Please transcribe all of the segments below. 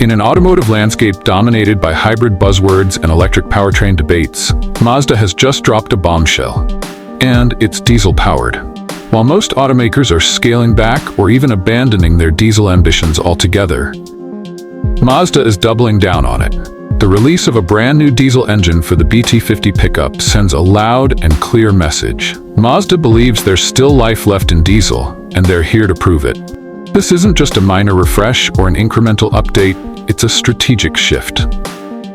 In an automotive landscape dominated by hybrid buzzwords and electric powertrain debates, Mazda has just dropped a bombshell. And it's diesel-powered. While most automakers are scaling back or even abandoning their diesel ambitions altogether, Mazda is doubling down on it. The release of a brand new diesel engine for the BT50 pickup sends a loud and clear message. Mazda believes there's still life left in diesel, and they're here to prove it. This isn't just a minor refresh or an incremental update, it's a strategic shift.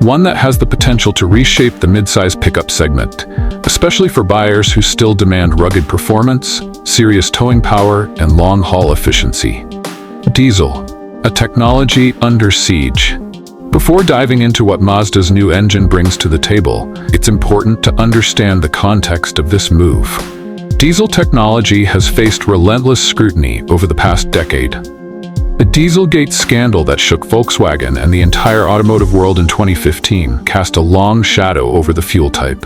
One that has the potential to reshape the midsize pickup segment, especially for buyers who still demand rugged performance, serious towing power, and long-haul efficiency. Diesel, a technology under siege. Before diving into what Mazda's new engine brings to the table, it's important to understand the context of this move. Diesel technology has faced relentless scrutiny over the past decade. The Dieselgate scandal that shook Volkswagen and the entire automotive world in 2015 cast a long shadow over the fuel type.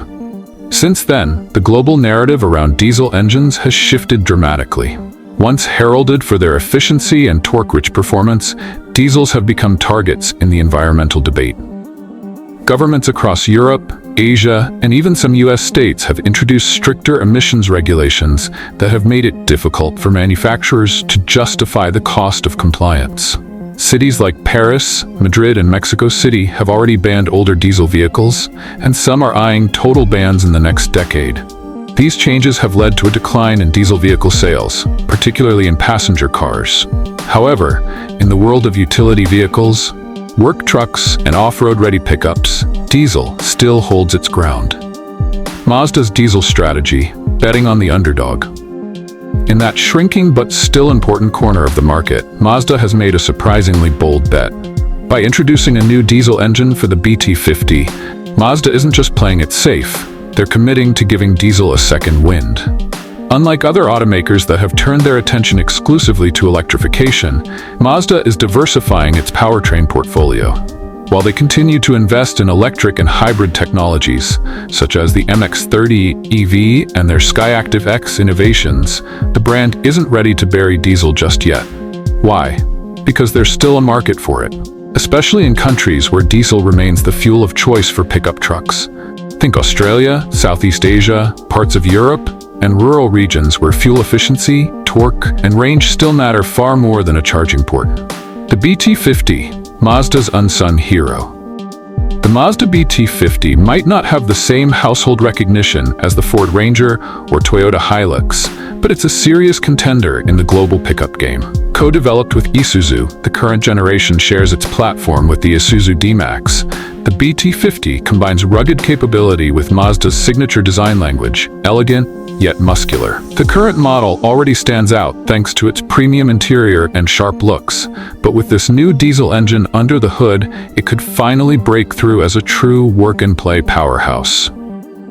Since then, the global narrative around diesel engines has shifted dramatically. Once heralded for their efficiency and torque-rich performance, diesels have become targets in the environmental debate. Governments across Europe, Asia, and even some US states have introduced stricter emissions regulations that have made it difficult for manufacturers to justify the cost of compliance. Cities like Paris, Madrid, and Mexico City have already banned older diesel vehicles, and some are eyeing total bans in the next decade. These changes have led to a decline in diesel vehicle sales, particularly in passenger cars. However, in the world of utility vehicles, work trucks, and off-road ready pickups, diesel still holds its ground. Mazda's diesel strategy, betting on the underdog. In that shrinking but still important corner of the market, Mazda has made a surprisingly bold bet. By introducing a new diesel engine for the BT50, Mazda isn't just playing it safe, they're committing to giving diesel a second wind. Unlike other automakers that have turned their attention exclusively to electrification, Mazda is diversifying its powertrain portfolio. While they continue to invest in electric and hybrid technologies, such as the MX-30 EV and their Skyactiv-D innovations, the brand isn't ready to bury diesel just yet. Why? Because there's still a market for it, especially in countries where diesel remains the fuel of choice for pickup trucks. Think Australia, Southeast Asia, parts of Europe, and rural regions where fuel efficiency, torque, and range still matter far more than a charging port. The BT50, Mazda's unsung hero. The Mazda BT50 might not have the same household recognition as the Ford Ranger or Toyota Hilux, but it's a serious contender in the global pickup game. Co-developed with Isuzu, the current generation shares its platform with the Isuzu D-Max. The BT50 combines rugged capability with Mazda's signature design language, elegant yet muscular. The current model already stands out thanks to its premium interior and sharp looks, but with this new diesel engine under the hood, it could finally break through as a true work-and-play powerhouse.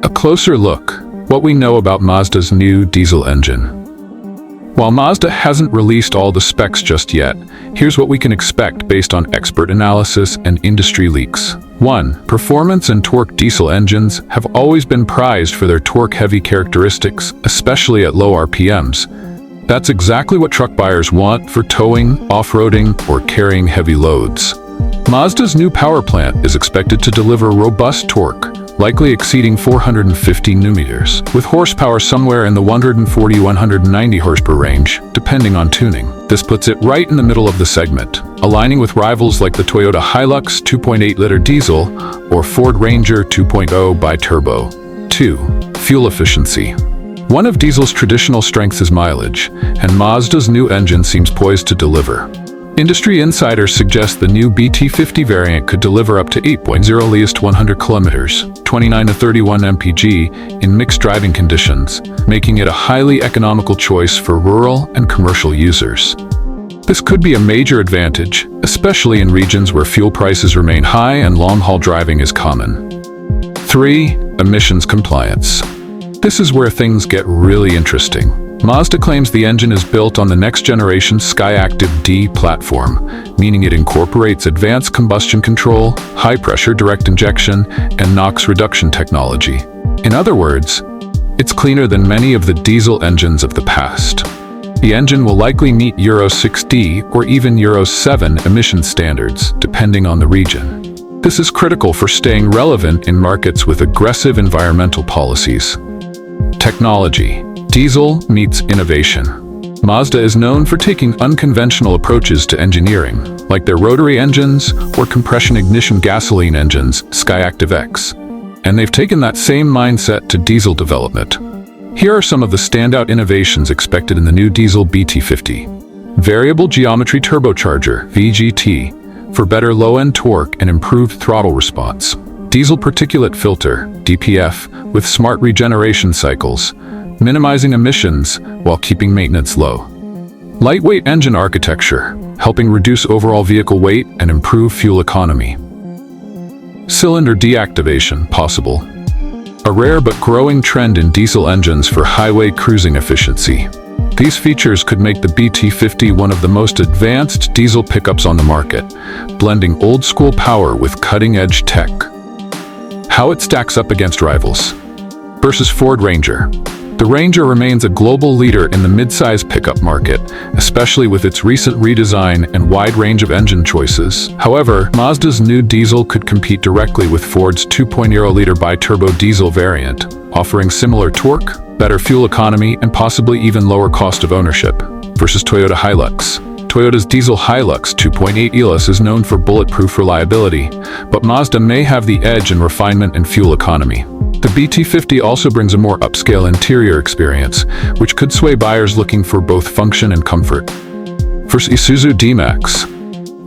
A closer look, what we know about Mazda's new diesel engine. While Mazda hasn't released all the specs just yet, here's what we can expect based on expert analysis and industry leaks. 1. Performance and torque diesel engines have always been prized for their torque-heavy characteristics, especially at low RPMs. That's exactly what truck buyers want for towing, off-roading, or carrying heavy loads. Mazda's new power plant is expected to deliver robust torque, likely exceeding 450 Nm, with horsepower somewhere in the 140–190 horsepower range, depending on tuning. This puts it right in the middle of the segment, aligning with rivals like the Toyota Hilux 2.8-liter diesel or Ford Ranger 2.0 bi-turbo. 2. Fuel efficiency. One of diesel's traditional strengths is mileage, and Mazda's new engine seems poised to deliver. Industry insiders suggest the new BT50 variant could deliver up to 8.0 least 100 kilometers, 29 to 31 mpg in mixed driving conditions, making it a highly economical choice for rural and commercial users. This could be a major advantage, especially in regions where fuel prices remain high and long-haul driving is common. 3. Emissions compliance. This is where things get really interesting. Mazda claims the engine is built on the next-generation Skyactiv-D platform, meaning it incorporates advanced combustion control, high-pressure direct injection, and NOx reduction technology. In other words, it's cleaner than many of the diesel engines of the past. The engine will likely meet Euro 6D or even Euro 7 emission standards, depending on the region. This is critical for staying relevant in markets with aggressive environmental policies. Technology. Diesel meets innovation. Mazda is known for taking unconventional approaches to engineering, like their rotary engines or compression ignition gasoline engines, Skyactiv-X. And they've taken that same mindset to diesel development. Here are some of the standout innovations expected in the new diesel BT50. Variable geometry turbocharger, VGT, for better low-end torque and improved throttle response. Diesel particulate filter, DPF, with smart regeneration cycles, minimizing emissions while keeping maintenance low. Lightweight engine architecture, helping reduce overall vehicle weight and improve fuel economy. Cylinder deactivation possible. A rare but growing trend in diesel engines for highway cruising efficiency. These features could make the BT50 one of the most advanced diesel pickups on the market, blending old-school power with cutting-edge tech. How it stacks up against rivals. Versus Ford Ranger. The Ranger remains a global leader in the mid-size pickup market, especially with its recent redesign and wide range of engine choices. However, Mazda's new diesel could compete directly with Ford's 2.0-liter bi-turbo diesel variant, offering similar torque, better fuel economy, and possibly even lower cost of ownership. Versus Toyota Hilux. Toyota's diesel Hilux 2.8 ELS is known for bulletproof reliability, but Mazda may have the edge in refinement and fuel economy. The BT50 also brings a more upscale interior experience, which could sway buyers looking for both function and comfort. Versus Isuzu D-Max.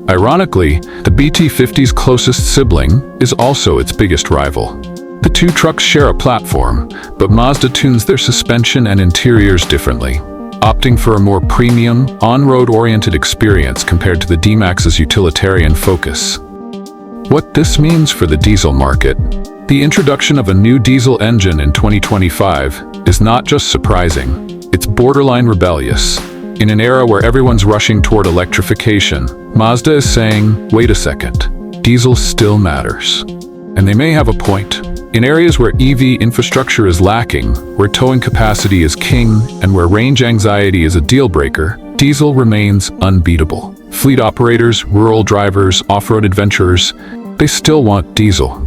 Ironically, the BT50's closest sibling is also its biggest rival. The two trucks share a platform, but Mazda tunes their suspension and interiors differently, opting for a more premium, on-road-oriented experience compared to the D-Max's utilitarian focus. What this means for the diesel market. The introduction of a new diesel engine in 2025 is not just surprising, it's borderline rebellious. In an era where everyone's rushing toward electrification, Mazda is saying, wait a second, diesel still matters. And they may have a point. In areas where EV infrastructure is lacking, where towing capacity is king, and where range anxiety is a deal breaker, diesel remains unbeatable. Fleet operators, rural drivers, off-road adventurers, they still want diesel.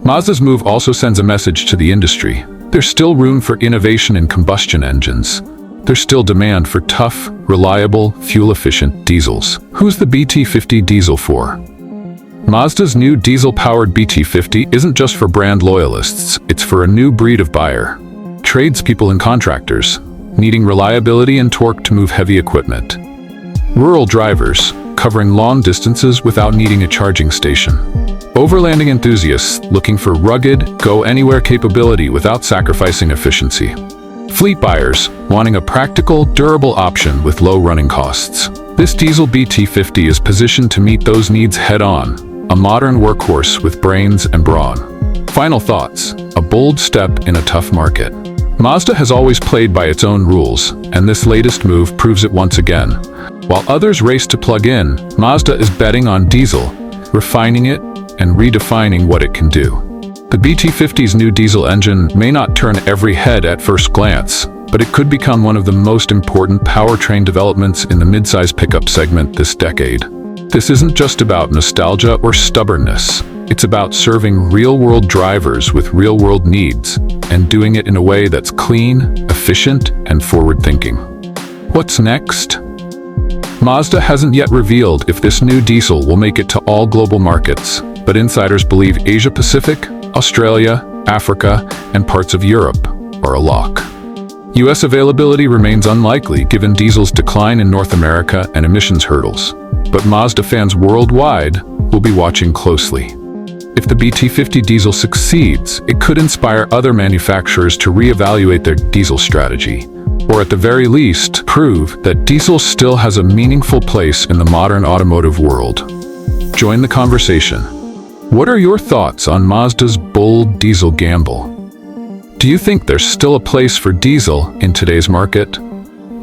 Mazda's move also sends a message to the industry. There's still room for innovation in combustion engines. There's still demand for tough, reliable, fuel-efficient diesels. Who's the BT50 diesel for? Mazda's new diesel-powered BT50 isn't just for brand loyalists, it's for a new breed of buyer. Tradespeople and contractors, needing reliability and torque to move heavy equipment. Rural drivers, covering long distances without needing a charging station. Overlanding enthusiasts looking for rugged, go-anywhere capability without sacrificing efficiency. Fleet buyers wanting a practical, durable option with low running costs. This diesel BT50 is positioned to meet those needs head-on, a modern workhorse with brains and brawn. Final thoughts, a bold step in a tough market. Mazda has always played by its own rules, and this latest move proves it once again. While others race to plug in, Mazda is betting on diesel, refining it, and redefining what it can do. The BT50's new diesel engine may not turn every head at first glance, but it could become one of the most important powertrain developments in the midsize pickup segment this decade. This isn't just about nostalgia or stubbornness. It's about serving real-world drivers with real-world needs and doing it in a way that's clean, efficient, and forward-thinking. What's next? Mazda hasn't yet revealed if this new diesel will make it to all global markets, but insiders believe Asia-Pacific, Australia, Africa, and parts of Europe are a lock. US availability remains unlikely given diesel's decline in North America and emissions hurdles, but Mazda fans worldwide will be watching closely. If the BT50 diesel succeeds, it could inspire other manufacturers to reevaluate their diesel strategy, or at the very least, prove that diesel still has a meaningful place in the modern automotive world. Join the conversation. What are your thoughts on Mazda's bold diesel gamble? Do you think there's still a place for diesel in today's market?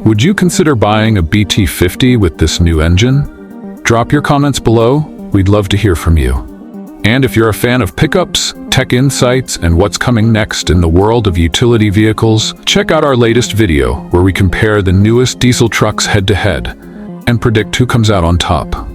Would you consider buying a BT50 with this new engine? Drop your comments below. We'd love to hear from you. And if you're a fan of pickups, tech insights, and what's coming next in the world of utility vehicles, check out our latest video where we compare the newest diesel trucks head-to-head and predict who comes out on top.